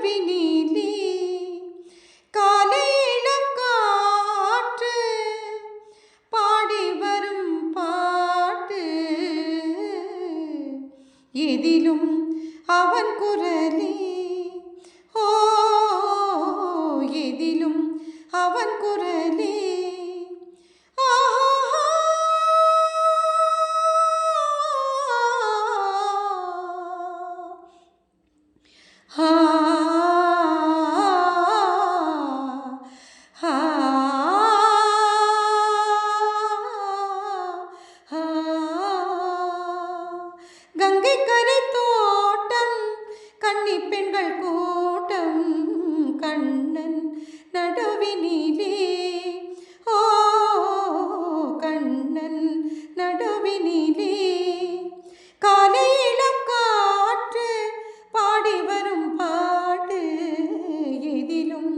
நடுவினிலே காலை இளங்காற்று பாடி வரும் பாட்டு எதிலும் அவன் குரலே ஓ எதிலும் அவன் குரலே கங்கை கரை தோட்டம் கன்னி பெண்கள் கூட்டம் கண்ணன் நடுவினிலே ஓ கண்ணன் நடுவினிலே காலை இளம் காற்று பாடி வரும் பாட்டு எதிலும்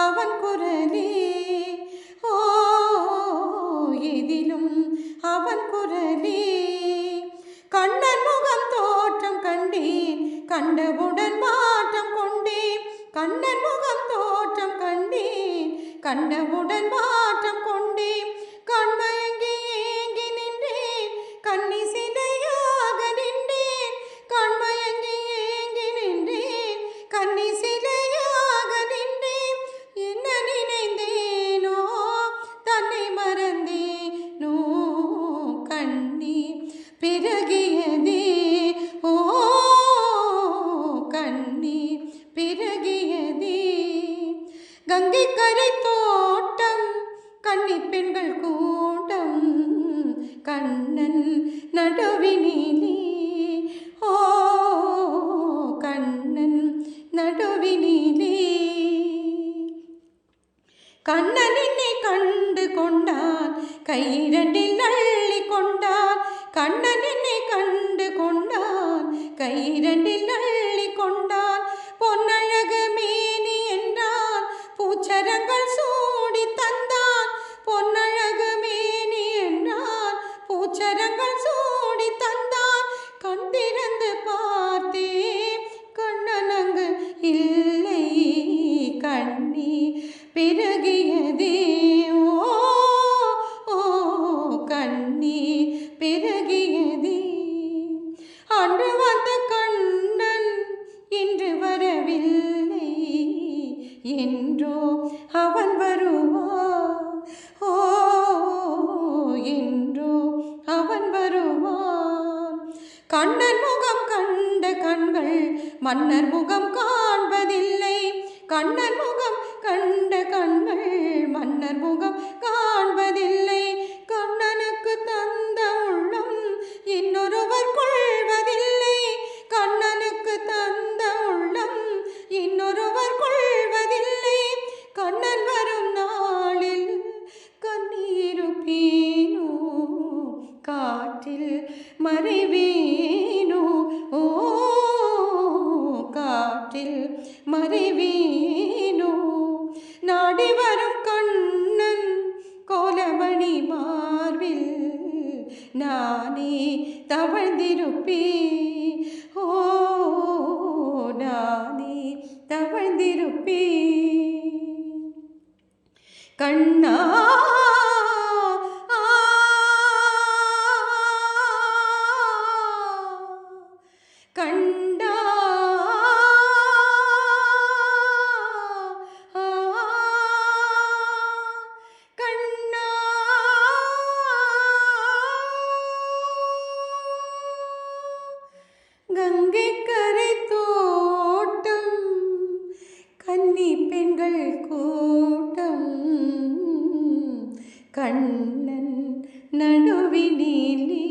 அவன் குரலே ஓ எதிலும் அவன் குரலே கண்ணன் முகம் தோற்றம் கண்டேன் கண்டவுடன் மாற்றம் கொண்டேன் கண்ணன் முகம் தோற்றம் கண்டேன் கண்டவுடன் மாற்றம் கொண்டேன் கண்மயங்கி ஏங்கி நின்றேன் கண்ணி சிலையாக நின்றேன் கண்மயங்கி ஏங்கி நின்றேன் கண்ணி சிலையாக நின்றேன் என்ன நினைந்தேனோ தன்னை மறந்தேனோ கண்ணீர் பிறகியதே ஓ கண்ணீர் பிறகியதே கங்கை கரை தோட்டம் கன்னி பெண்கள் கூட்டம் கண்ணன் நடுவினிலே ஓ கண்ணன் நடுவினிலே கண்ணன் என்னை கண்டு கொண்டான் கையிரண்டில் அள்ளி கொண்டான் கண்ணன் என்னை கண்டு கொண்டான் கையிரண்டில் அள்ளி கொண்டான் பொன்னழகு மேனி என்றான் பூச்சரங்கள் சூடி தந்தான் பொன்னழகு மேனி என்றான் பூச்சரங்கள் சூடி தந்தான் கண் திறந்து பார்த்தே கண்ணன் அங்கு இல்லை கண்ணீர் பிறகியதே ஓ கண்ணீர் பிறகியதே அன்று வந்த கண்ணன் இன்று வரவில்லை என்றோ அவன் வருவான் ஓ என்றோ அவன் வருவான் கண்ணன் முகம் கண்ட கண்கள் மன்னர் முகம் காண்பதில்லை கண்ணன் முகம் கண்ட கண்கள் மன்னர் முகம் காண்பதில்லை கண்ணனுக்கு தந்த உள்ளம் இன்னொருவர் கொள்வதில்லை கண்ணனுக்கு தந்த உள்ளம் இன்னொருவர் கொள்வதில்லை கண்ணன் வரும் நாளில் கண்ணீருப்பேனோ காற்றில் மறைவேனோ ஓ காற்றில் மறைவேனோ நாடி வரும் கண்ணன் கோலமணி மார்பில் நானே தவழ்ந்திருப்பேன் ஓ நானே தவழ்ந்திருப்பேன் கண்ணா கண்டா கண்ணா கங்கை கரை தோட்டம் கன்னி பெண்கள் கூட்டம் கண்ணன் நடுவினிலே